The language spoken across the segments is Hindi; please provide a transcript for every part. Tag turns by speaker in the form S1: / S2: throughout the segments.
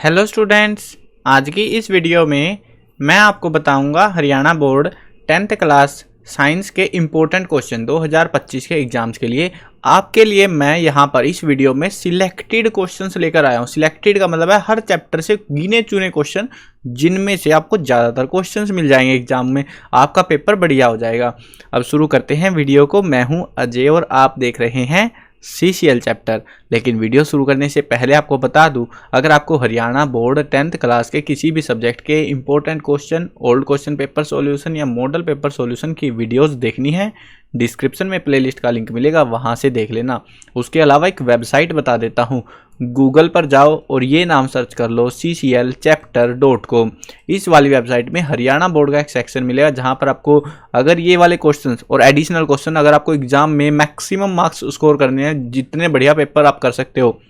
S1: हेलो स्टूडेंट्स, आज की इस वीडियो में मैं आपको बताऊंगा Haryana board 10th class science के इम्पोर्टेंट क्वेश्चन 2025 के एग्जाम्स के लिए। आपके लिए मैं यहाँ पर इस वीडियो में सिलेक्टेड क्वेश्चंस लेकर आया हूँ। सिलेक्टेड का मतलब है हर चैप्टर से गिने चुने क्वेश्चन, जिनमें से आपको ज़्यादातर क्वेश्चंस मिल जाएंगे एग्जाम में, आपका पेपर बढ़िया हो जाएगा। अब शुरू करते हैं वीडियो को। मैं हूँ अजय और आप देख रहे हैं CCL चैप्टर। लेकिन वीडियो शुरू करने से पहले आपको बता दूं, अगर आपको हरियाणा बोर्ड 10th क्लास के किसी भी सब्जेक्ट के important question, old question paper solution या मॉडल पेपर सॉल्यूशन की वीडियोस देखनी है, डिस्क्रिप्शन में प्लेलिस्ट का लिंक मिलेगा, वहां से देख लेना। उसके अलावा एक वेबसाइट बता देता हूं, गूगल पर जाओ और ये नाम सर्च कर लो cclchapter.com। इस वाली वेबसाइट में हरियाणा बोर्ड का एक सेक्शन मिलेगा, जहां पर आपको अगर ये वाले क्वेश्चंस और एडिशनल क्वेश्चन, अगर आपको एग्जाम में मैक्सिमम मार्क्स स्कोर करने हैं, जितने बढ़िया पेपर आप कर सकते हो,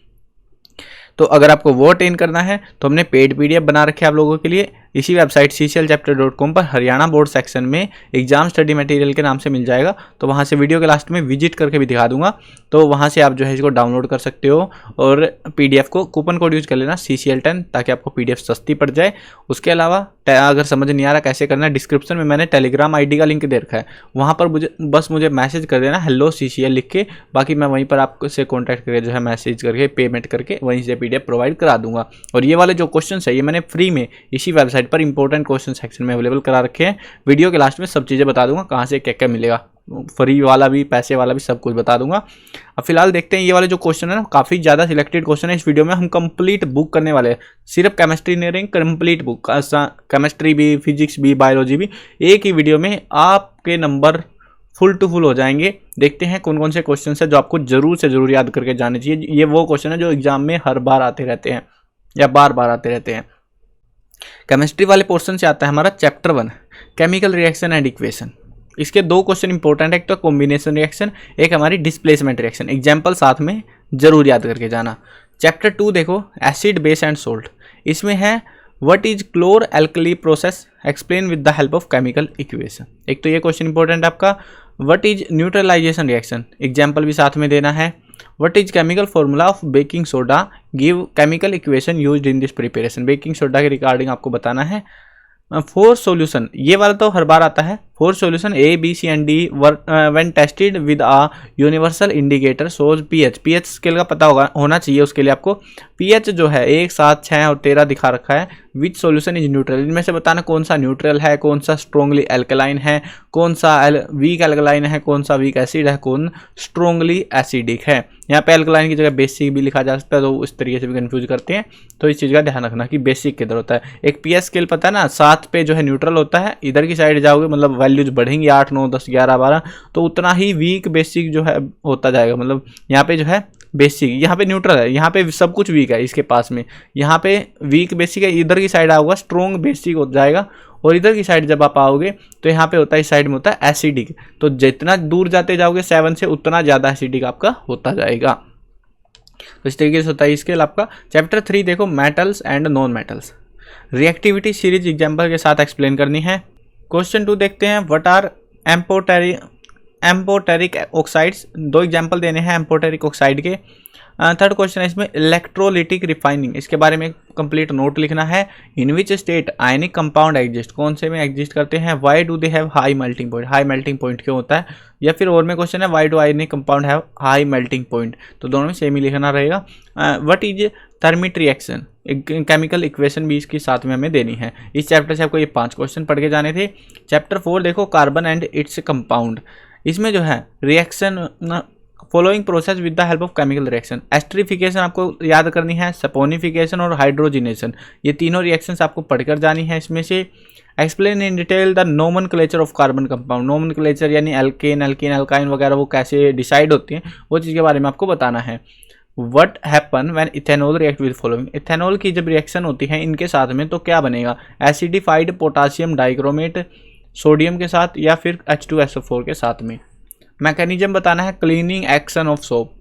S1: तो अगर आपको वो अटेन करना है तो हमने पेड PDF बना रखे हैं आप लोगों के लिए। इसी वेबसाइट cclchapter.com पर हरियाणा बोर्ड सेक्शन में एग्जाम स्टडी मटेरियल के नाम से मिल जाएगा। तो वहाँ से वीडियो के लास्ट में विजिट करके भी दिखा दूंगा, तो वहाँ से आप जो है इसको डाउनलोड कर सकते हो और PDF को कूपन कोड यूज कर लेना CCL10, ताकि आपको PDF सस्ती पड़ जाए। उसके अलावा अगर समझ नहीं आ रहा कैसे करना है, डिस्क्रिप्शन में मैंने टेलीग्राम ID का लिंक दे रखा है, वहाँ पर मुझे मैसेज कर देना हेलो CCL लिख के। बाकी मैं वहीं पर आपसे कॉन्टैक्ट करके जो है मैसेज करके पेमेंट करके वहीं से PDF प्रोवाइड करा दूंगा। और ये वाले जो क्वेश्चन है ये मैंने फ्री में इसी वेबसाइट पर इंपॉर्टेंट क्वेश्चन सेक्शन में अवेलेबल करा रखे हैं। वीडियो के लास्ट में सब चीज़ें बता दूंगा, कहाँ से क्या क्या मिलेगा, फ्री वाला भी, पैसे वाला भी, सब कुछ बता दूंगा। अब फिलहाल देखते हैं ये वाले जो क्वेश्चन है ना, काफ़ी ज़्यादा सिलेक्टेड क्वेश्चन है। इस वीडियो में हम कंप्लीट बुक करने वाले हैं, सिर्फ केमिस्ट्री नहीं रहेंगे, कंप्लीट बुक, केमिस्ट्री भी, फिजिक्स भी, बायोलॉजी भी, एक ही वीडियो में आपके नंबर फुल टू फुल हो जाएंगे। देखते हैं कौन कौन से क्वेश्चन है जो आपको जरूर से जरूर याद करके जाने चाहिए। ये वो क्वेश्चन है जो एग्जाम में हर बार आते रहते हैं या बार बार आते रहते हैं। केमिस्ट्री वाले पोर्शन से आता है हमारा chapter 1 chemical reaction and equation. इसके दो क्वेश्चन इंपॉर्टेंट है, एक तो कॉम्बिनेशन रिएक्शन, एक हमारी डिस्प्लेसमेंट रिएक्शन। एग्जाम्पल साथ में जरूर याद करके जाना। चैप्टर 2 देखो, एसिड बेस एंड सोल्ट। इसमें है what is chlor alkali process, explain with the help of chemical equation. एक तो ये क्वेश्चन इंपॉर्टेंट है आपका। What is neutralisation reaction, example भी साथ में देना है। What is chemical formula of baking soda, give chemical equation used in this preparation. Baking soda के रिगार्डिंग आपको बताना है। फोर्स सॉल्यूशन, ये वाला तो हर बार आता है। Four solution A, B, C and D when tested with a universal indicator shows pH scale का पता होना चाहिए उसके लिए आपको। pH जो है 1, 7, 6 और 13 दिखा रखा है। विच सॉल्यूशन इज न्यूट्रल, इनमें से बताना कौन सा न्यूट्रल है, कौन सा स्ट्रोंगली एल्कलाइन है, कौन सा वीक एल्कलाइन है, कौन सा वीक एसिड है, कौन स्ट्रोंगली एसिडिक है। यहाँ पे एल्कलाइन की जगह बेसिक भी लिखा जा सकता है, तो इस तरीके से भी कंफ्यूज करते हैं। तो इस चीज़ का ध्यान रखना कि बेसिक किधर होता है। एक pH स्केल पता है ना, 7 पे जो है न्यूट्रल होता है, इधर की साइड जाओगे मतलब वैल्यूज बढ़ेंगी 8, 9, 10, 11, 12, तो उतना ही वीक बेसिक जो है होता जाएगा। मतलब यहाँ पे जो है बेसिक, यहाँ पे न्यूट्रल है, यहाँ पे सब कुछ वीक है इसके पास में, यहाँ पे वीक बेसिक है, इधर की साइड आओगे स्ट्रोंग बेसिक हो जाएगा। और इधर की साइड जब आप आओगे तो यहाँ पे होता है, इस साइड में होता है एसिडिक। तो जितना दूर जाते जाओगे 7 से, उतना ज़्यादा एसिडिक आपका होता जाएगा। तो इस तरीके से होता है स्केल आपका। चैप्टर 3 देखो, metals and non metals. Reactivity series example के साथ एक्सप्लेन करनी है। क्वेश्चन 2 देखते हैं, what are amphoteric oxides. 2 example देने हैं एम्फोटेरिक ऑक्साइड के। थर्ड क्वेश्चन है इसमें इलेक्ट्रोलिटिक रिफाइनिंग, इसके बारे में कंप्लीट नोट लिखना है। In which state ionic compound exist, कौन से में एग्जिस्ट करते हैं। Why do they have high melting point, high melting point क्यों होता है। या फिर और में क्वेश्चन है why do ionic compound have high melting point, तो दोनों में सेम ही लिखना रहेगा। What is thermite reaction, chemical equation भी इसके साथ में हमें देनी है। इस चैप्टर से आपको ये 5 क्वेश्चन पढ़ के जाने थे। चैप्टर 4 देखो, कार्बन एंड इट्स कंपाउंड। इसमें जो है reaction, following process with the help of chemical reaction. Esterification आपको याद करनी है, सपोनिफिकेशन और हाइड्रोजिनेशन, ये तीनों रिएक्शंस आपको पढ़कर जानी है। इसमें से explain in detail the nomenclature of carbon compound. Nomenclature यानी एल्केन, एल्कीन, एल्काइन वगैरह वो कैसे डिसाइड होती हैं, वो चीज़ के बारे में आपको बताना है। What happen when ethanol react with following, ethanol की जब रिएक्शन होती है इनके साथ में तो क्या बनेगा। एसिडिफाइड पोटासियम डाइक्रोमेट सोडियम के साथ, या फिर H2SO4 के साथ में। मैकेनिज्म बताना है, cleaning action of soap.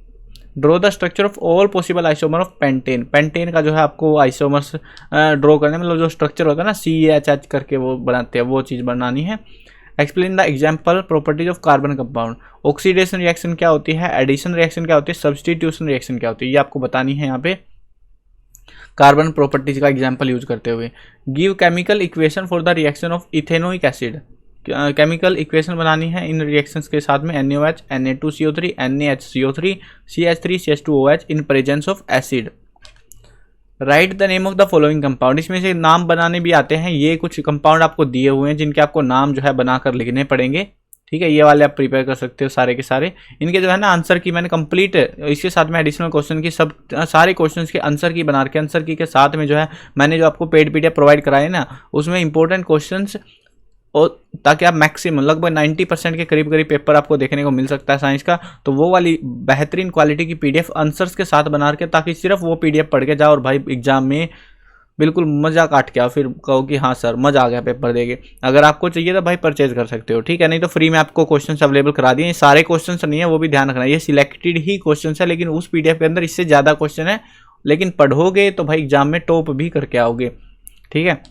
S1: Draw the structure of all possible isomer of pentane. Pentane का जो है आपको आइसोमर्स ड्रॉ करने, मतलब जो स्ट्रक्चर होता है ना CHH करके वो बनाते हैं, वो चीज़ बनानी है। Explain the example properties of carbon compound. Oxidation reaction क्या होती है, एडिशन रिएक्शन क्या होती है, सब्सटीट्यूशन रिएक्शन क्या होती है, ये आपको बतानी है यहाँ पे। कार्बन प्रॉपर्टीज का एग्जाम्पल यूज करते हुए। Give chemical equation for the reaction of ethanoic acid. Chemical equation बनानी है इन रिएक्शंस के साथ में NaOH, Na2CO3, NaHCO3, CH3CH2OH in presence of acid. Right the name of the following compound. इसमें से नाम बनाने भी आते हैं। ये कुछ कंपाउंड आपको दिए हुए हैं जिनके आपको नाम जो है बनाकर लिखने पड़ेंगे, ठीक है। ये वाले आप प्रिपेयर कर सकते हो सारे के सारे। इनके जो है ना आंसर की मैंने कंप्लीट इसके साथ में एडिशनल क्वेश्चन की सब सारे क्वेश्चंस के आंसर की बना के आंसर की के साथ में जो है मैंने जो आपको पेड PDF प्रोवाइड कराए ना उसमें इंपॉर्टेंट क्वेश्चंस, और ताकि आप मैक्सिमम लगभग 90% के करीब करीब पेपर आपको देखने को मिल सकता है साइंस का। तो वो वाली बेहतरीन क्वालिटी की PDF आंसर्स के साथ बना के, ताकि सिर्फ वो PDF पढ़ के जाओ और भाई एग्जाम में बिल्कुल मजा काट के आओ, फिर कहो कि हाँ सर मजा आ गया पेपर देके। अगर आपको चाहिए तो भाई परचेज कर सकते हो, ठीक है। नहीं तो फ्री में आपको क्वेश्चंस अवेलेबल करा दिए। ये सारे क्वेश्चंस नहीं है, वो भी ध्यान रखना, ये सिलेक्टेड ही क्वेश्चंस है, लेकिन उस PDF के अंदर इससे ज़्यादा क्वेश्चन है। लेकिन पढ़ोगे तो भाई एग्जाम में टॉप भी करके आओगे, ठीक है।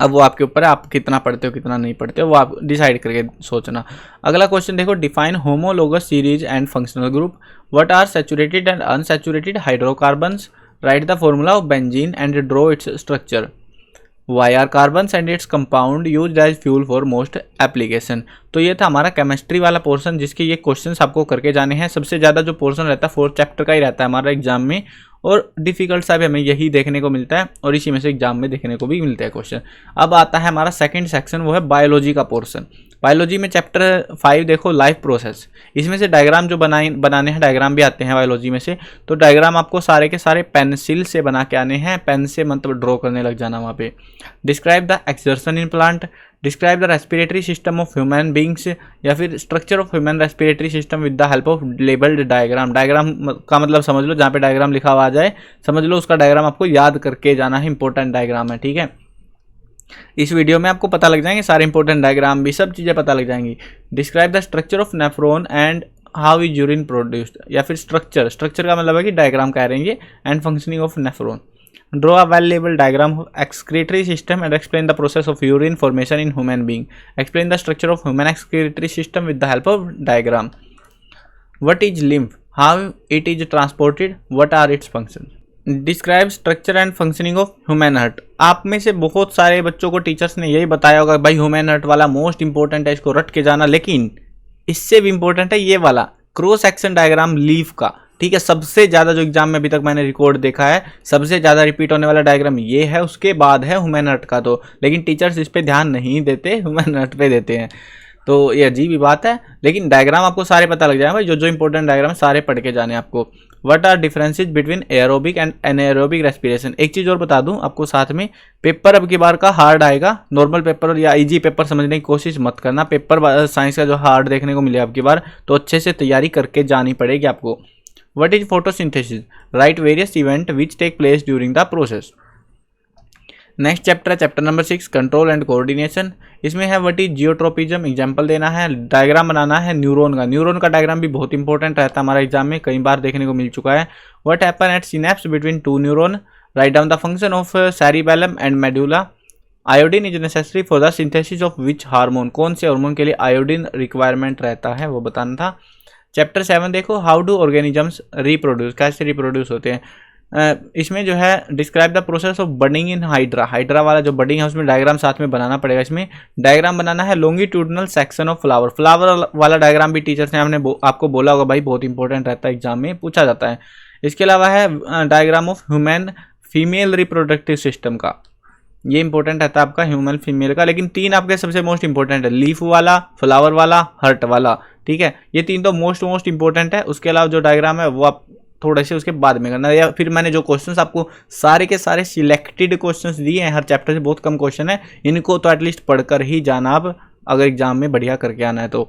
S1: अब वो आपके ऊपर है, आप कितना पढ़ते हो कितना नहीं पढ़ते हो वो आप डिसाइड करके सोचना। अगला क्वेश्चन देखो, define homologous series and functional group. What are saturated and unsaturated hydrocarbons. Write the formula of benzene and draw its structure. Why are carbons and its compound used as fuel for most application. तो ये था हमारा केमिस्ट्री वाला पोर्शन, जिसके ये क्वेश्चंस आपको करके जाने हैं। सबसे ज़्यादा जो पोर्शन रहता है 4th चैप्टर का ही रहता है हमारा एग्जाम में, और डिफिकल्ट सा भी हमें यही देखने को मिलता है, और इसी में से एग्जाम में देखने को भी मिलता है क्वेश्चन। अब आता है हमारा सेकंड सेक्शन, वो है बायोलॉजी का पोर्शन। बायोलॉजी में चैप्टर 5 देखो, लाइफ प्रोसेस। इसमें से डायग्राम जो बनाने हैं, डायग्राम भी आते हैं बायोलॉजी में से। तो डायग्राम आपको सारे के सारे पेंसिल से बना के आने हैं, पेन से मतलब ड्रॉ करने लग जाना वहाँ पे। Describe the exertion in plant. Describe the respiratory system of human beings, या फिर structure of human respiratory system with the help of labelled diagram. Diagram का मतलब समझ लो, जहाँ पे डायग्राम लिखा हुआ आ जाए समझ लो उसका डायग्राम आपको याद करके जाना है, इंपॉर्टेंट डायग्राम है, ठीक है। इस वीडियो में आपको पता लग जाएंगे सारे इंपॉर्टेंट डायग्राम भी, सब चीज़ें पता लग जाएंगी। Describe the structure of nephron and how is urine produced, या फिर स्ट्रक्चर का मतलब है कि डायग्राम कह रहे हैं, and functioning of nephron. Draw a well-labeled diagram of excretory system and explain the process of urine formation in human being. Explain the structure of human excretory system with the help of diagram. What is lymph? How it is transported? What are its functions? Describe structure and functioning of human heart. आप में से बहुत सारे बच्चों को टीचर्स ने यही बताया होगा भाई ह्यूमन हार्ट वाला मोस्ट इंपॉर्टेंट है, इसको रट के जाना। लेकिन इससे भी इंपॉर्टेंट है ये वाला क्रॉस सेक्शन डायग्राम लीफ का, ठीक है। सबसे ज़्यादा जो एग्जाम में अभी तक मैंने रिकॉर्ड देखा है, सबसे ज़्यादा रिपीट होने वाला डायग्राम ये है, उसके बाद है ह्यूमन हार्ट का। तो लेकिन टीचर्स इस पे ध्यान नहीं देते, ह्यूमन हार्ट पे देते हैं, तो ये अजीब ही बात है। लेकिन डायग्राम आपको सारे पता लग जाए भाई, जो जो इंपॉर्टेंट डायग्राम सारे पढ़ के जाने आपको। What are differences between aerobic and anaerobic respiration. एक चीज़ और बता दूं आपको साथ में, पेपर अब की बार का हार्ड आएगा। नॉर्मल पेपर या इजी पेपर समझने की कोशिश मत करना। पेपर साइंस का जो हार्ड देखने को मिले अब की बार, तो अच्छे से तैयारी करके जानी पड़ेगी आपको। What is photosynthesis? Write various events which take place during the process. Next chapter है chapter number 6, control and coordination. इसमें है व्हाट इज जियोट्रोपिज्म, एग्जाम्पल देना है, डायग्राम बनाना है न्यूरॉन का। न्यूरॉन का डायग्राम भी बहुत इंपॉर्टेंट रहता है हमारा एग्जाम में, कई बार देखने को मिल चुका है। What happen at synapse between two neuron. Write down the function of cerebellum and medulla. Iodine is necessary for the synthesis of which hormone. कौन से हार्मोन के लिए आयोडीन रिक्वायरमेंट रहता है वो बताना था। चैप्टर 7 देखो, हाउ डू ऑर्गेनिजम्स रिप्रोड्यूस, कैसे रिप्रोड्यूस होते हैं। इसमें जो है describe the process of budding in hydra. Hydra वाला जो बडिंग है उसमें डायग्राम साथ में बनाना पड़ेगा। इसमें डायग्राम बनाना है longitudinal section of flower. Flower वाला डायग्राम भी टीचर्स ने आपको बोला होगा भाई, बहुत इंपॉर्टेंट रहता है, एग्जाम में पूछा जाता है। इसके अलावा है diagram of human female reproductive system का, ये इंपॉर्टेंट रहता है आपका ह्यूमन फीमेल का। लेकिन 3 आपके सबसे मोस्ट इंपॉर्टेंट है, लीफ वाला, फ्लावर वाला, हर्ट वाला, ठीक है। ये 3 तो मोस्ट इंपॉर्टेंट है। उसके अलावा जो डायग्राम है वो आप थोड़े से उसके बाद में करना, या फिर मैंने जो क्वेश्चंस आपको सारे के सारे सिलेक्टेड क्वेश्चंस दिए हैं, हर चैप्टर से बहुत कम क्वेश्चन है, इनको तो एटलीस्ट पढ़कर ही जाना आप, अगर एग्जाम में बढ़िया करके आना है तो।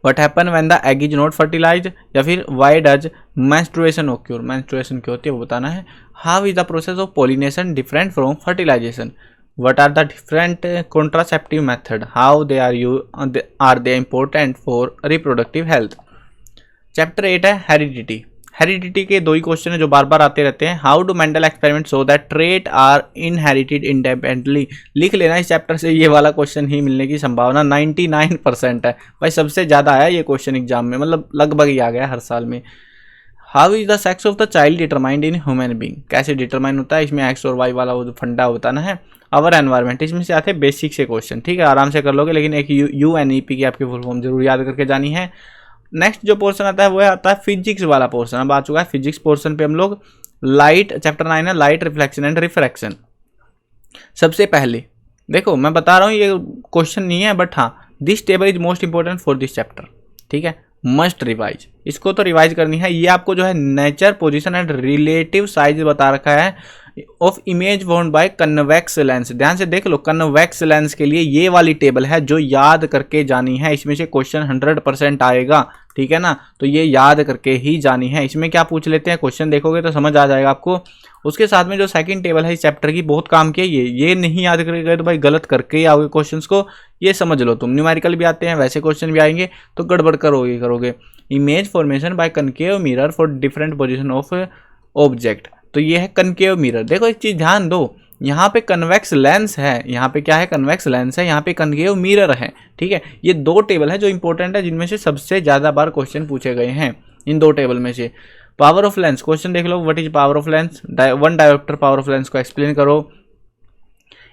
S1: What happen when the egg is not fertilised, या फिर why does menstruation occur, menstruation क्यों होती है वो बताना है। How is the process of pollination different from fertilisation. What are the different contraceptive method? How are they important for reproductive health? Chapter 8 है हेरिडिटी। हेरिडिटी के 2 ही क्वेश्चन है जो बार बार आते रहते हैं। How do Mendel experiment so that trait are inherited independently. लिख लेना, इस चैप्टर से ये वाला क्वेश्चन ही मिलने की संभावना 99% है भाई, सबसे ज़्यादा आया ये क्वेश्चन एग्जाम में, मतलब लगभग ही आ गया हर साल में। How is the sex of the child determined in human being, कैसे डिटरमाइन होता है, इसमें एक्स और वाई वाला वो फंडा बताना है। अवर एनवायरमेंट, इसमें से आते हैं बेसिक से क्वेश्चन, ठीक है, आराम से कर लोगे, लेकिन एक UNEP की आपकी फुल फॉर्म जरूर याद करके जानी है। नेक्स्ट जो पोर्शन आता है वो आता है फिजिक्स वाला पोर्शन। अब आ चुका है फिजिक्स पोर्शन पे हम लोग लाइट, चैप्टर 9 है लाइट, रिफ्लेक्शन एंड रिफ्रैक्शन। सबसे पहले देखो मैं बता रहा हूँ ये क्वेश्चन नहीं है, बट हाँ this table is most important for this chapter, ठीक है, मस्ट रिवाइज, इसको तो रिवाइज करनी है। ये आपको जो है nature, position and relative size बता रखा है of image found by convex lens. ध्यान से देख लो, कन्वेक्स लेंस के लिए ये वाली टेबल है जो याद करके जानी है, इसमें से क्वेश्चन 100% आएगा, ठीक है ना, तो ये याद करके ही जानी है। इसमें क्या पूछ लेते हैं, क्वेश्चन देखोगे तो समझ आ जाएगा आपको। उसके साथ में जो सेकंड टेबल है इस चैप्टर की, बहुत काम की है ये नहीं याद करेगा तो भाई गलत करके ही आओगे क्वेश्चंस को, ये समझ लो तुम। न्यूमेरिकल भी आते हैं, वैसे क्वेश्चन भी आएंगे, तो गड़बड़ करोगे। Image formation by concave mirror for different position of object, तो ये है कनकेव मिरर। देखो एक चीज ध्यान दो, यहाँ पे कन्वेक्स लेंस है, यहाँ पे क्या है, कन्वेक्स लेंस है, यहाँ पे कनकेव मिरर है, ठीक है। ये दो टेबल है जो इंपॉर्टेंट है, जिनमें से सबसे ज्यादा बार क्वेश्चन पूछे गए हैं इन दो टेबल में से। पावर ऑफ लेंस, क्वेश्चन देख लो, what is power of lens, one dioptre power of lens को एक्सप्लेन करो।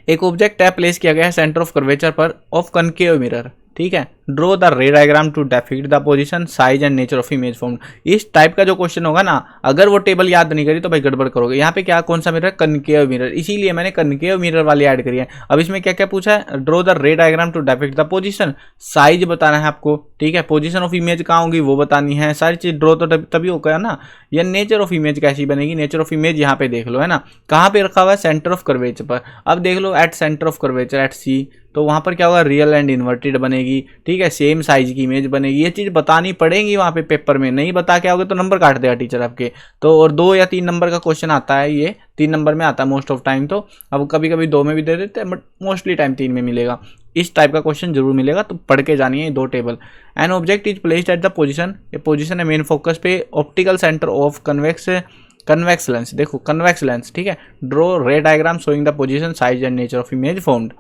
S1: एक ऑब्जेक्ट है प्लेस किया गया है सेंटर ऑफ कर्वेचर पर ऑफ कनकेव मिरर, ठीक है, draw the ray diagram to define the position, size and nature of image form. इस टाइप का जो क्वेश्चन होगा ना, अगर वो टेबल याद नहीं करी तो भाई गड़बड़ करोगे। यहाँ पे क्या, कौन सा मिरर, कनकेव मिरर, इसीलिए मैंने कनकेव मिरर वाली ऐड करी है। अब इसमें क्या क्या पूछा है, draw the ray diagram to define the position, size बताना है आपको, ठीक है, पोजीशन ऑफ इमेज कहाँ होगी वो बतानी है, सारी चीज ड्रॉ तो तभी होगा ना। या नेचर ऑफ इमेज कैसी बनेगी, नेचर ऑफ इमेज यहाँ पे देख लो, है ना, कहाँ पे रखा हुआ है, सेंटर ऑफ कर्वेचर पर। अब देख लो at centre of curvature at C, तो वहाँ पर क्या होगा, रियल एंड इन्वर्टेड बनेगी, ठीक है, सेम साइज की इमेज बनेगी। ये चीज़ बतानी पड़ेगी वहाँ पे पेपर में, नहीं बता के आओगे तो नंबर काट देगा टीचर आपके। तो और 2 या 3 नंबर का क्वेश्चन आता है, ये 3 नंबर में आता है मोस्ट ऑफ टाइम, तो अब कभी कभी 2 में भी दे देते हैं, बट मोस्टली टाइम 3 में मिलेगा। इस टाइप का क्वेश्चन जरूर मिलेगा, तो पढ़ के जानिए 2 table. An object is placed at the position, ये पोजिशन है मेन फोकस पे optical centre of convex lens, देखो कन्वेक्स लेंस, ठीक है, ड्रॉ रे diagram showing the position, size and nature of image formed.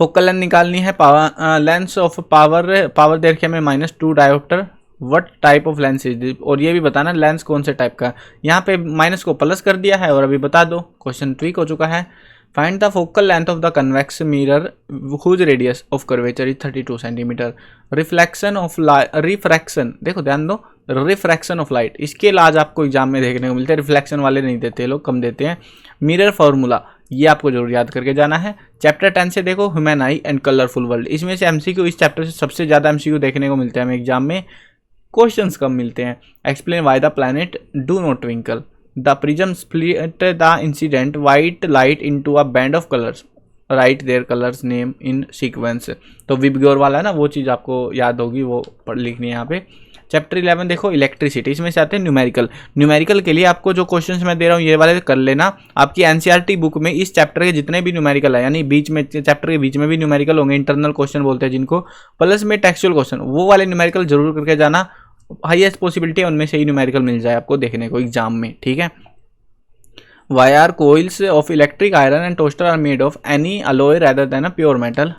S1: Focal length निकालनी है, पावर लेंस ऑफ पावर दे रखी है हमें -2 dioptre, what type of lens is this, और ये भी बताना लेंस कौन से टाइप का। यहाँ पे माइनस को प्लस कर दिया है और अभी बता दो, क्वेश्चन ठीक हो चुका है। Find the focal length of the convex mirror whose radius of curvature is 32 centimetre. Reflection of refraction, देखो ध्यान दो, रिफ्रैक्शन ऑफ लाइट, इसके लाज आपको एग्जाम में देखने को मिलते हैं, रिफ्लेक्शन वाले नहीं देते लोग, कम देते हैं। मिरर फार्मूला, ये आपको जरूर याद करके जाना है। चैप्टर 10 से देखो human I and colourful world, इसमें से एमसीक्यू, इस चैप्टर से सबसे ज्यादा एमसीक्यू देखने को मिलते हैं हमें एग्जाम में, क्वेश्चंस कम मिलते हैं। Explain why the planet do not twinkle, the prism split the incident white light into a band of colours, write their colours name in sequence. तो विबग्योर वाला है ना, वो चीज़ आपको याद होगी, वो पढ़ लिखनी है यहाँ पे। चैप्टर 11 देखो इलेक्ट्रिसिटी, इसमें से आते हैं न्यूमेरिकल। न्यूमेरिकल के लिए आपको जो क्वेश्चंस मैं दे रहा हूँ ये वाले कर लेना। आपकी एनसीईआरटी बुक में इस चैप्टर के जितने भी न्यूमेरिकल है, यानी बीच में चैप्टर के बीच में भी न्यूमेरिकल होंगे, इंटरनल क्वेश्चन बोलते हैं जिनको, प्लस में टेक्सचुअल क्वेश्चन, वो वाले न्यूमेरिकल जरूर करके जाना। हाईएस्ट पॉसिबिलिटी है उनमें से ही न्यूमेरिकल मिल जाए आपको देखने को एग्जाम में, ठीक है। Wire coils of electric iron and toaster are made of any alloy rather than a pure metal.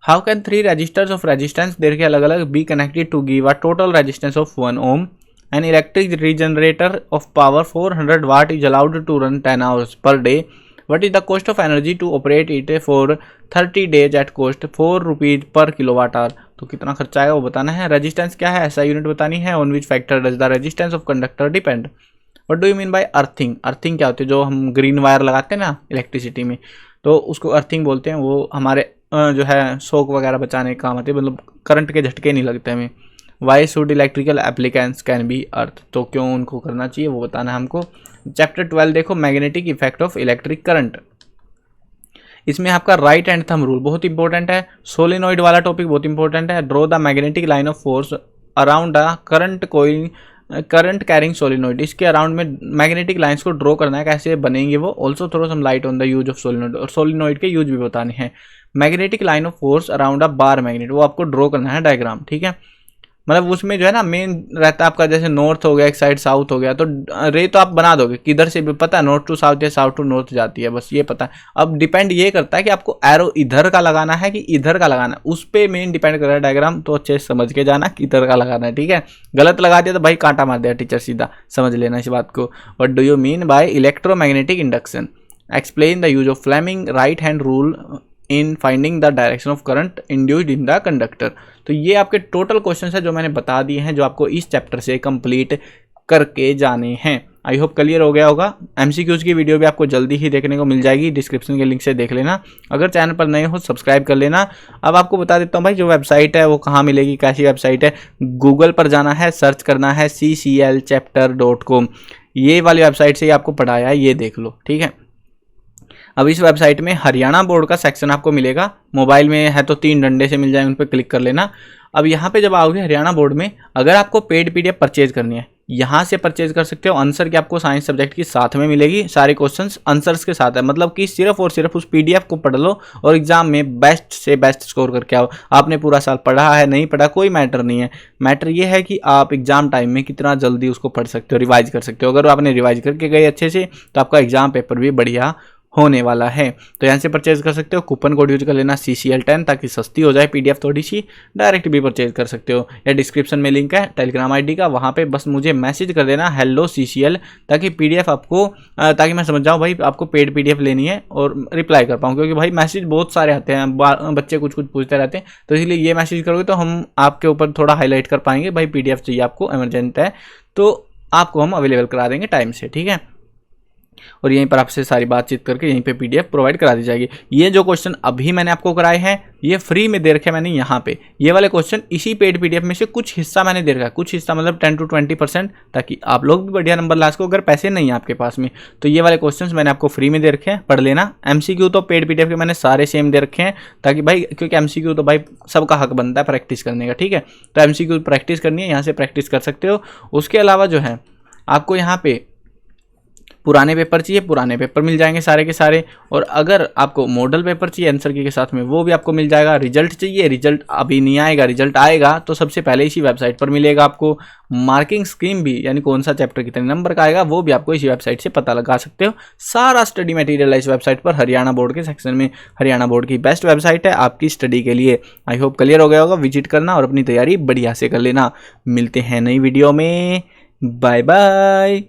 S1: How can 3 resistors of resistance there के अलग अलग be connected to give a total resistance of 1 ohm? An electric regenerator of power 400 watt is allowed to run 10 hours per day. What is the cost of energy to operate it for 30 days at cost 4 rupees per kilowatt hour? तो कितना खर्चा आएगा वो बताना है। रेजिस्टेंस क्या है, ऐसा यूनिट बतानी है। On which factor does the resistance of conductor depend. What do you mean bye earthing? Earthing क्या होती है, जो हम ग्रीन वायर लगाते हैं ना इलेक्ट्रिसिटी में, तो उसको अर्थिंग बोलते हैं। वो हमारे जो है शॉक वगैरह बचाने का काम आती है, मतलब करंट के झटके नहीं लगते हमें। Why should electrical appliances can be earth, तो क्यों उनको करना चाहिए वो बताना है हमको। चैप्टर 12 देखो magnetic effect of electric current, इसमें आपका राइट हैंड थंब रूल बहुत इंपॉर्टेंट है। सोलिनॉइड वाला टॉपिक बहुत इंपॉर्टेंट है। Draw the magnetic line of force around the current carrying solenoid, इसके अराउंड में मैग्नेटिक लाइंस को ड्रॉ करना है, कैसे बनेंगे वो। Also throw some light on the use of solenoid, और सोलिनॉइड के यूज भी बताने हैं। Magnetic line of force around a bar magnet, वो आपको ड्रॉ करना है डायग्राम, ठीक है। मतलब उसमें जो है ना मेन रहता है आपका, जैसे नॉर्थ हो गया, एक साइड साउथ हो गया, तो रे तो आप बना दोगे किधर से भी, पता है नॉर्थ टू साउथ या साउथ टू नॉर्थ जाती है, बस ये पता है। अब डिपेंड ये करता है कि आपको एरो इधर का लगाना है कि इधर का लगाना है, उस पर मेन डिपेंड कर रहा है डायग्राम। तो अच्छे से समझ के जाना किधर का लगाना है, ठीक है। गलत लगा दिया तो भाई कांटा मार दिया टीचर सीधा, समझ लेना इस बात को। What do you mean by electromagnetic induction, explain the use of Fleming right hand rule in finding the direction of current induced in the conductor. तो ये आपके टोटल क्वेश्चंस है जो मैंने बता दिए हैं, जो आपको इस चैप्टर से कंप्लीट करके जाने हैं। आई होप क्लियर हो गया होगा। एमसीक्यूज की वीडियो भी आपको जल्दी ही देखने को मिल जाएगी, डिस्क्रिप्शन के लिंक से देख लेना। अगर चैनल पर नए हो सब्सक्राइब कर लेना। अब आपको बता देता हूँ भाई जो वेबसाइट है वो कहाँ मिलेगी, कैसी वेबसाइट है। गूगल पर जाना है, सर्च करना है cclchapter.com, ये वाली वेबसाइट से ही आपको पढ़ाया है, ये देख लो, ठीक है। अब इस वेबसाइट में हरियाणा बोर्ड का सेक्शन आपको मिलेगा, मोबाइल में है तो 3 डंडे से मिल जाएंगे, उन पर क्लिक कर लेना। अब यहाँ पे जब आओगे हरियाणा बोर्ड में, अगर आपको पेड पीडीएफ परचेज करनी है, यहाँ से परचेज कर सकते हो। आंसर की आपको साइंस सब्जेक्ट की साथ में मिलेगी, सारे क्वेश्चंस आंसर्स के साथ है, मतलब कि सिर्फ और सिर्फ उस पीडीएफ को पढ़ लो और एग्जाम में बेस्ट से बेस्ट स्कोर करके आओ। आपने पूरा साल पढ़ा है नहीं पढ़ा कोई मैटर नहीं है, मैटर ये है कि आप एग्जाम टाइम में कितना जल्दी उसको पढ़ सकते हो, रिवाइज कर सकते हो। अगर आपने रिवाइज करके गए अच्छे से तो आपका एग्जाम पेपर भी बढ़िया होने वाला है। तो यहाँ से परचेज कर सकते हो, कूपन कोड यूज कर लेना CCL10 ताकि सस्ती हो जाए पीडीएफ थोड़ी सी। डायरेक्ट भी परचेज कर सकते हो, या डिस्क्रिप्शन में लिंक है टेलीग्राम आईडी का, वहाँ पे बस मुझे मैसेज कर देना हेलो CCL, ताकि पीडीएफ आपको ताकि मैं समझ जाऊँ भाई आपको पेड पीडीएफ लेनी है और रिप्लाई कर पाऊँ, क्योंकि भाई मैसेज बहुत सारे आते हैं, बच्चे कुछ कुछ पूछते रहते हैं, तो इसलिए ये मैसेज करोगे तो हम आपके ऊपर थोड़ा हाईलाइट कर पाएंगे भाई पीडीएफ चाहिए आपको, इमरजेंट है, तो आपको हम अवेलेबल करा देंगे टाइम से, ठीक है। और यहीं पर आपसे सारी बातचीत करके यहीं पे पीडीएफ प्रोवाइड करा दी जाएगी। ये जो क्वेश्चन अभी मैंने आपको कराए हैं ये फ्री में दे रखे मैंने यहाँ पे, ये वाले क्वेश्चन इसी पेड पीडीएफ में से कुछ हिस्सा मैंने दे रखा है, कुछ हिस्सा मतलब 10 to 20%, ताकि आप लोग भी बढ़िया नंबर ला सको अगर पैसे नहीं है आपके पास में। तो ये वाले क्वेश्चन मैंने आपको फ्री में दे रखे हैं, पढ़ लेना। एमसीक्यू तो पेड पीडीएफ के मैंने सारे सेम दे रखे हैं, ताकि भाई क्योंकि एमसीक्यू तो भाई सबका हक बनता है प्रैक्टिस करने का, ठीक है। तो एमसीक्यू प्रैक्टिस करनी है, यहाँ से प्रैक्टिस कर सकते हो। उसके अलावा जो है आपको यहाँ पे पुराने पेपर चाहिए, पुराने पेपर मिल जाएंगे सारे के सारे, और अगर आपको मॉडल पेपर चाहिए आंसर की के साथ में वो भी आपको मिल जाएगा। रिजल्ट चाहिए, रिजल्ट अभी नहीं आएगा, रिजल्ट आएगा तो सबसे पहले इसी वेबसाइट पर मिलेगा आपको। मार्किंग स्कीम भी, यानी कौन सा चैप्टर कितने नंबर का आएगा वो भी आपको इसी वेबसाइट से पता लगा सकते हो। सारा स्टडी मटेरियल है इस वेबसाइट पर, हरियाणा बोर्ड के सेक्शन में। हरियाणा बोर्ड की बेस्ट वेबसाइट है आपकी स्टडी के लिए। आई होप क्लियर हो गया होगा, विजिट करना और अपनी तैयारी बढ़िया से कर लेना। मिलते हैं नई वीडियो में, बाय बाय।